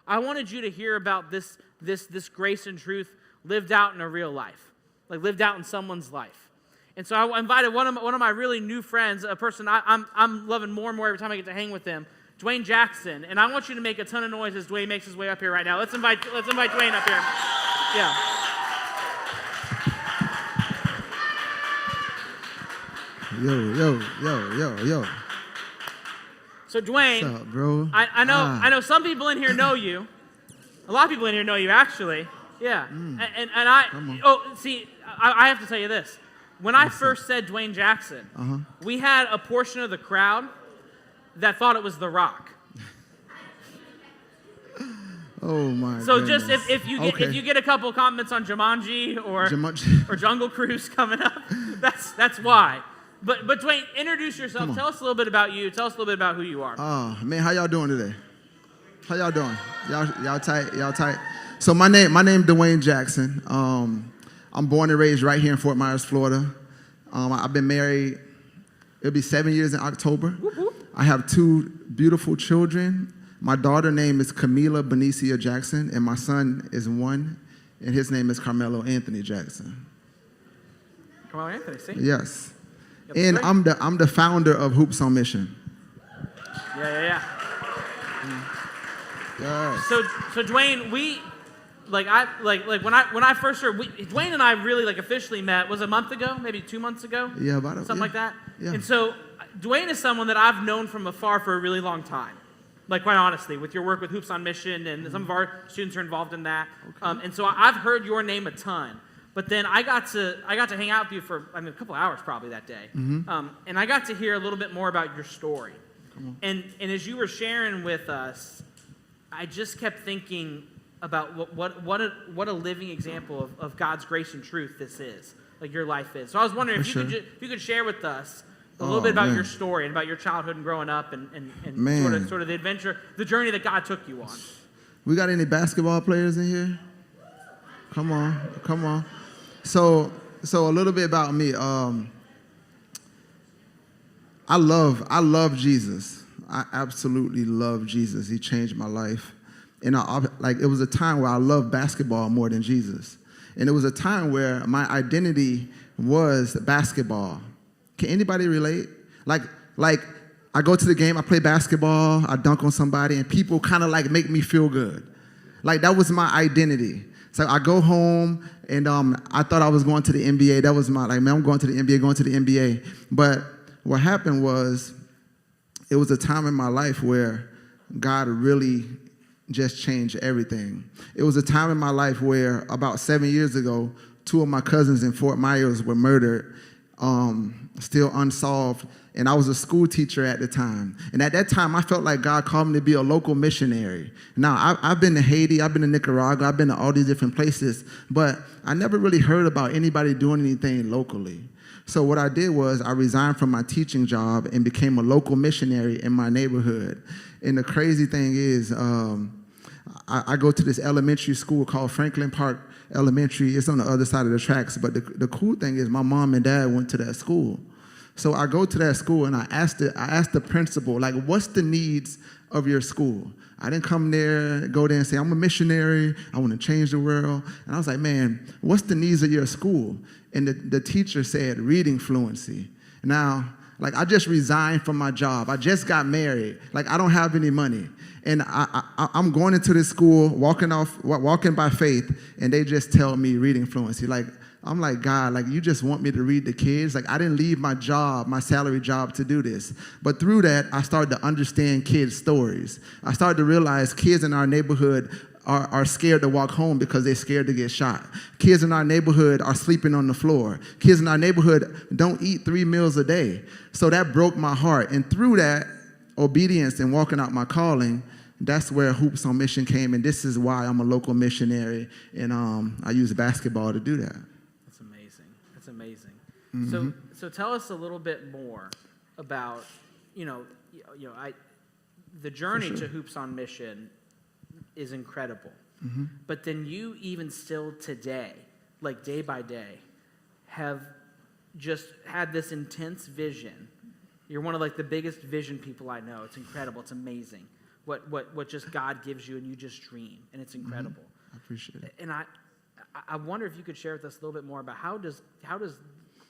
I wanted you to hear about this grace and truth lived out in a real life, like lived out in someone's life. And so I invited one of my really new friends, a person I'm loving more and more every time I get to hang with him, Dwayne Jackson. And I want you to make a ton of noise as Dwayne makes his way up here right now. Let's invite Dwayne up here. Yeah. Yo. So Dwayne, what's up, bro? I know some people in here know you. A lot of people in here know you, actually. Yeah. I have to tell you this. When I first said Dwayne Jackson, we had a portion of the crowd that thought it was The Rock. Oh my! So goodness. just if you get a couple comments on Jumanji or Jungle Cruise coming up, that's why. But Dwayne, introduce yourself. Tell us a little bit about you. Tell us a little bit about who you are. Man, how y'all doing today? How y'all doing? Y'all tight? Y'all tight? So my name Dwayne Jackson. I'm born and raised right here in Fort Myers, Florida. I've been married. It'll be 7 years in October. Whoop, whoop. I have 2 beautiful children. My daughter name is Camila Benicia Jackson, and my son is 1, and his name is Carmelo Anthony Jackson. Carmelo Anthony, see? Yes. Yep, And great. I'm the founder of Hoops on Mission. Yeah. Yes. So Dwayne, when I first heard, Dwayne and I really officially met, was it a month ago, maybe 2 months ago? Yeah, something like that. Yeah. And so Dwayne is someone that I've known from afar for a really long time. Quite honestly, with your work with Hoops on Mission, and some of our students are involved in that. Okay. And so I've heard your name a ton. But then I got to hang out with you for a couple hours probably that day. Mm-hmm. And I got to hear a little bit more about your story. And as you were sharing with us, I just kept thinking about what a living example of God's grace and truth this is, your life is. So I was wondering if you could share with us a little bit about your story and about your childhood and growing up and sort of the adventure, the journey that God took you on. We got any basketball players in here? Come on. So a little bit about me. I love Jesus. I absolutely love Jesus. He changed my life. And it was a time where I loved basketball more than Jesus. And it was a time where my identity was basketball. Can anybody relate? Like I go to the game, I play basketball, I dunk on somebody, and people kind of make me feel good. That was my identity. So I go home, and I thought I was going to the NBA. That was my, I'm going to the NBA. But what happened was, it was a time in my life where God really just changed everything. It was a time in my life where about 7 years ago, 2 of my cousins in Fort Myers were murdered, still unsolved. And I was a school teacher at the time. And at that time, I felt like God called me to be a local missionary. Now, I've been to Haiti, I've been to Nicaragua, I've been to all these different places, but I never really heard about anybody doing anything locally. So what I did was I resigned from my teaching job and became a local missionary in my neighborhood. And the crazy thing is, I go to this elementary school called Franklin Park Elementary. It's on the other side of the tracks. But the cool thing is my mom and dad went to that school. So I go to that school and I asked the principal, what's the needs of your school? I didn't go there and say, I'm a missionary, I want to change the world. And I was like, man, what's the needs of your school? And the teacher said, reading fluency. Now, I just resigned from my job. I just got married. I don't have any money. And I'm going into this school, walking by faith, and they just tell me reading fluency. I'm like, God, you just want me to read the kids? I didn't leave my job, my salary job, to do this. But through that, I started to understand kids' stories. I started to realize kids in our neighborhood are scared to walk home because they're scared to get shot. Kids in our neighborhood are sleeping on the floor. Kids in our neighborhood don't eat 3 meals a day. So that broke my heart. And through that obedience and walking out my calling, that's where Hoops on Mission came. And this is why I'm a local missionary. And I use basketball to do that. That's amazing. Mm-hmm. So tell us a little bit more about, the journey to Hoops on Mission is incredible. Mm-hmm. But then you even still today, day by day, have just had this intense vision. You're one of the biggest vision people I know. It's incredible. It's amazing. what just God gives you, and you just dream, and it's incredible. I appreciate it. And I wonder if you could share with us a little bit more about how does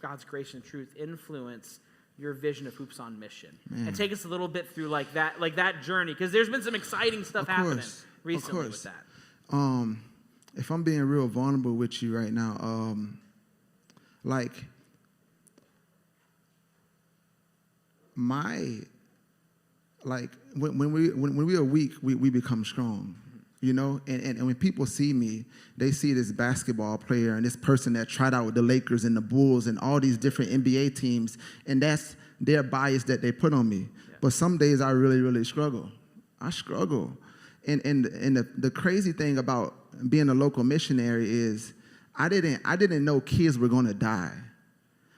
God's grace and truth influence your vision of Hoops on Mission, and take us a little bit through like that journey, because there's been some exciting stuff happening recently with that. If I'm being real vulnerable with you right now, like when we are weak, we become strong. You know, and when people see me, they see this basketball player and this person that tried out with the Lakers and the Bulls and all these different NBA teams, and that's their bias that they put on me. Yeah. But some days I really, really struggle. I struggle. And the crazy thing about being a local missionary is I didn't know kids were going to die.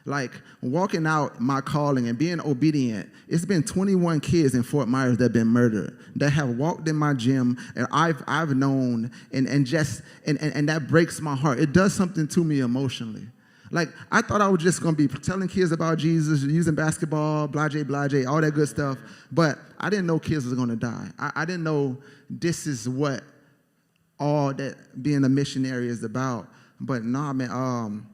Like, walking out my calling and being obedient, it's been 21 kids in Fort Myers that have been murdered, that have walked in my gym, and I've known, and that breaks my heart. It does something to me emotionally. Like, I thought I was just going to be telling kids about Jesus, using basketball, blase, all that good stuff, but I didn't know kids was going to die. I didn't know this is what all that being a missionary is about. But nah, man,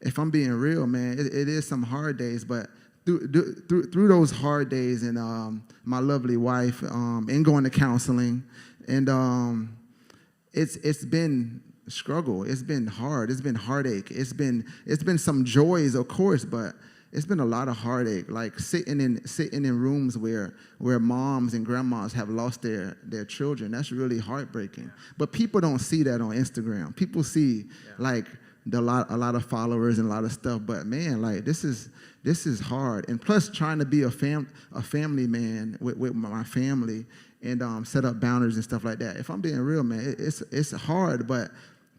if I'm being real, man, it is some hard days, but through those hard days, and my lovely wife, and going to counseling, and it's been struggle. It's been hard. It's been heartache. It's been some joys, of course, but it's been a lot of heartache. Like sitting in rooms where moms and grandmas have lost their children. That's really heartbreaking. But people don't see that on Instagram. People see like a lot of followers and a lot of stuff. But man, like this is hard. And plus, trying to be a family man with my family and set up boundaries and stuff like that. If I'm being real, man, it's hard. But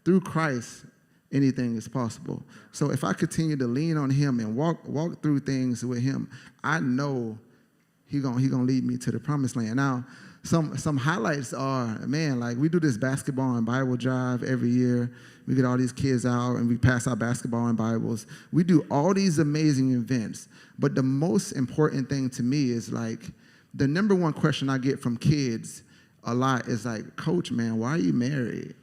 through Christ, anything is possible. So if I continue to lean on Him and walk through things with Him, I know He gonna lead me to the promised land. Now, some highlights are, man, like we do this basketball and Bible drive every year. We get all these kids out and we pass out basketball and Bibles. We do all these amazing events. But the most important thing to me is like the number one question I get from kids a lot is like, Coach, man, why are you married?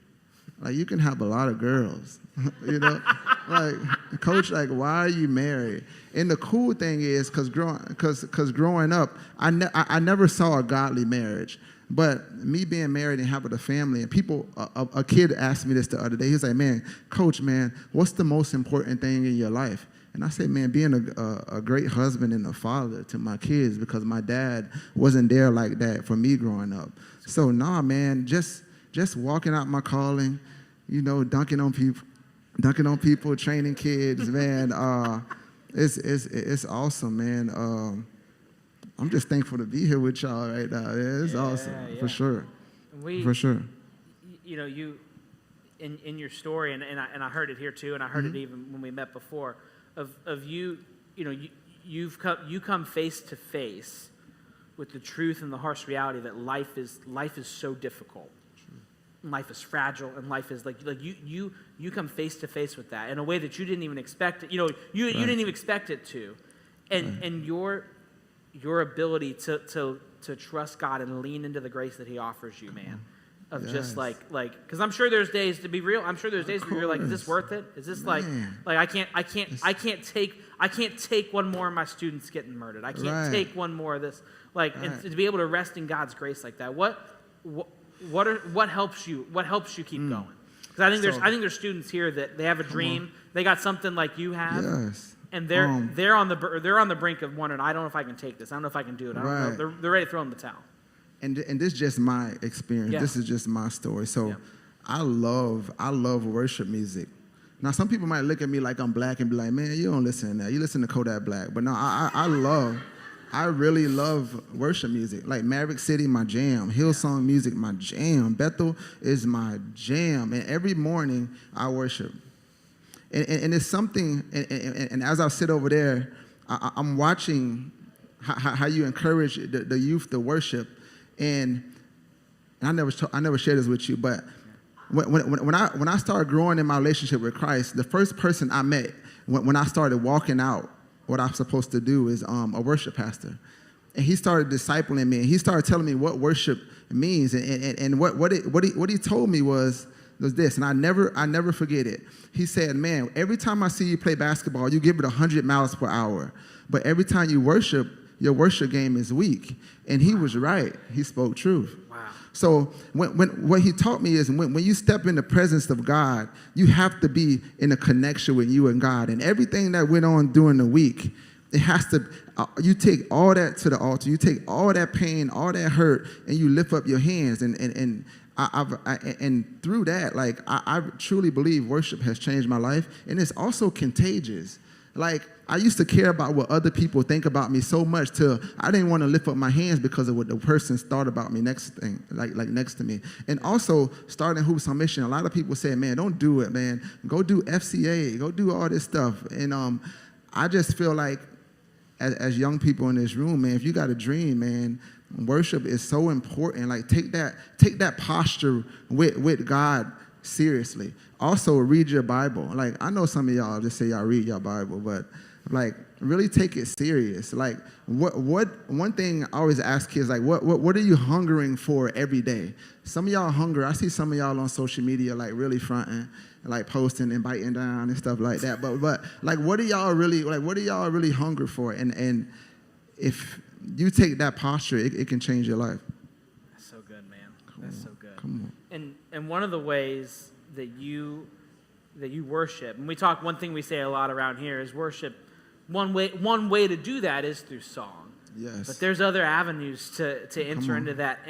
Like, you can have a lot of girls, you know? Like, Coach, like, why are you married? And the cool thing is, because growing up, I never saw a godly marriage. But me being married and having a family, and people, a kid asked me this the other day. He was like, man, Coach, man, what's the most important thing in your life? And I said, man, being a great husband and a father to my kids, because my dad wasn't there like that for me growing up. So, nah, man, just walking out my calling, you know, dunking on people, training kids, man. It's awesome, man. I'm just thankful to be here with y'all right now. Yeah, it's awesome, for sure. For sure. You know, you in your story, and I heard it here too, and I heard it even when we met before, of you, you know, you come face to face with the truth and the harsh reality that life is so difficult. Life is fragile, and life is like you come face to face with that in a way that you didn't even expect it. You know, you didn't even expect it to, and your ability to trust God and lean into the grace that He offers you, man. Of just like because I'm sure there's days, to be real, I'm sure there's days where you're like, is this worth it? Is this like I can't take one more of my students getting murdered. I can't take one more of this. And to be able to rest in God's grace like that. What helps you keep going? Because I think there's students here that they have a dream. They got something like you have. Yes. And they're on the brink of wondering, I don't know if I can take this. I don't know if I can do it. I don't know. They're ready to throw in the towel. And this is just my experience. Yeah. This is just my story. So I love worship music. Now, some people might look at me like I'm black and be like, man, you don't listen to that. You listen to Kodak Black. But no, I really love worship music. Like Maverick City, my jam. Hillsong music, my jam. Bethel is my jam. And every morning I worship. And it's something, and as I sit over there, I'm watching how you encourage the youth to worship. And I never shared this with you, but when I started growing in my relationship with Christ, the first person I met when I started walking out what I'm supposed to do is a worship pastor. and he started discipling me, and he started telling me what worship means, and what he told me was this, and I never forget it. He said, man, every time I see you play basketball, you give it 100 miles per hour, but every time you worship, your worship game is weak. And he was right. He spoke truth. Wow. So what he taught me is when you step in the presence of God, you have to be in a connection with you and God. And everything that went on during the week, it has to, you take all that to the altar. You take all that pain, all that hurt, and you lift up your hands. And through that, like, I truly believe worship has changed my life. And it's also contagious. Like, I used to care about what other people think about me so much till I didn't want to lift up my hands because of what the person thought about me next to me. And also, starting Hoops on Mission, a lot of people say, man, don't do it, man. Go do FCA. Go do all this stuff. And I just feel like as young people in this room, man, if you got a dream, man, worship is so important. Like, take that posture with God seriously. Also, read your Bible. Like, I know some of y'all just say y'all read your Bible, but like, really take it serious. Like, what one thing I always ask kids, like, what are you hungering for every day? Some of y'all hunger. I see some of y'all on social media, like, really fronting, like, posting and biting down and stuff like that. But like, what are y'all really hungry for? And if you take that posture, it can change your life. That's so good, man. That's so good. Come on. And one of the ways that you worship, and one thing we say a lot around here is worship. One way to do that is through song. Yes. But there's other avenues to enter into that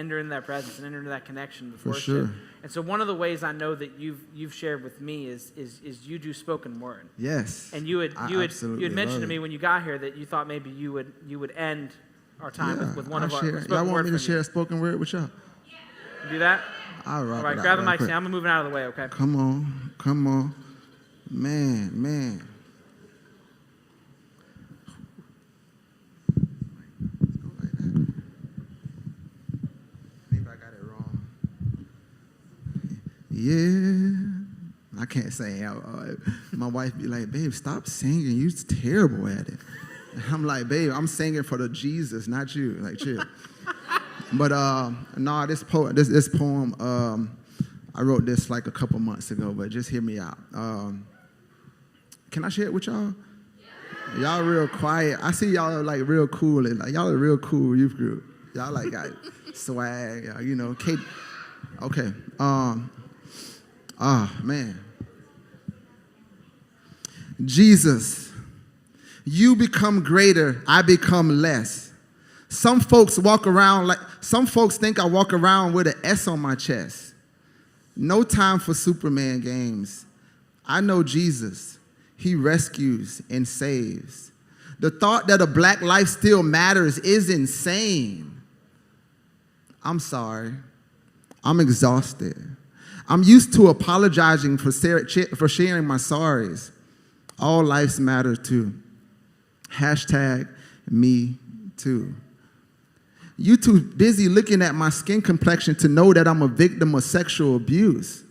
presence and enter into that connection with worship. Sure. And so one of the ways I know that you've shared with me is you do spoken word. Yes. And you had mentioned to me when you got here that you thought maybe you would end our time with one of our spoken word. Y'all want me to share a spoken word with y'all? Do that? All right, grab the mic. I'm moving out of the way, okay? Come on. Man. Maybe I got it wrong. Yeah. I can't sing. My wife be like, babe, stop singing. You're terrible at it. And I'm like, babe, I'm singing for the Jesus, not you. Like, chill. But this poem, I wrote this like a couple months ago, but just hear me out. Can I share it with y'all? Yeah. Y'all real quiet. I see y'all like real cool. And, like, y'all are real cool youth group. Y'all like got swag, Kate. Okay. Man. Jesus, you become greater, I become less. Some folks think I walk around with an S on my chest. No time for Superman games. I know Jesus. He rescues and saves. The thought that a black life still matters is insane. I'm sorry. I'm exhausted. I'm used to apologizing for sharing my sorries. All lives matter too. #me too. You too busy looking at my skin complexion to know that I'm a victim of sexual abuse.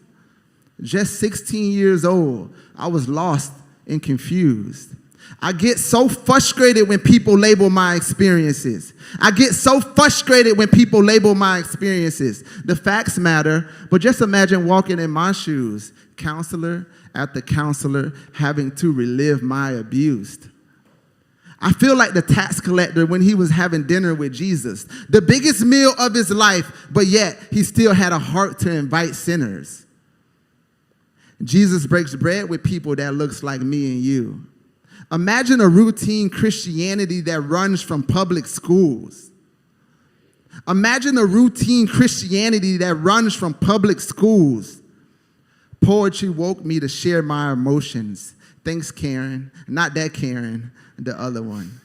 Just 16 years old, I was lost and confused. I get so frustrated when people label my experiences. The facts matter, but just imagine walking in my shoes, counselor after counselor, having to relive my abuse. I feel like the tax collector when he was having dinner with Jesus, the biggest meal of his life, but yet he still had a heart to invite sinners. Jesus breaks bread with people that looks like me and you. Imagine a routine Christianity that runs from public schools. Poetry woke me to share my emotions. Thanks, Karen. Not that Karen, the other one.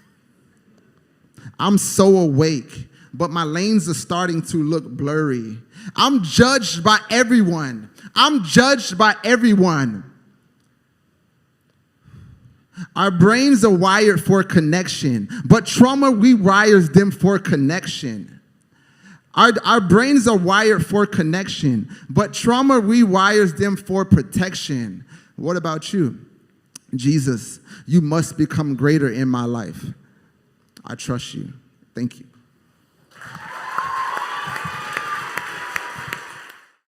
I'm so awake, but my lanes are starting to look blurry. I'm judged by everyone. Our brains are wired for connection, but trauma rewires them for connection. Our brains are wired for connection, but trauma rewires them for protection. What about you? Jesus, you must become greater in my life. I trust you. Thank you.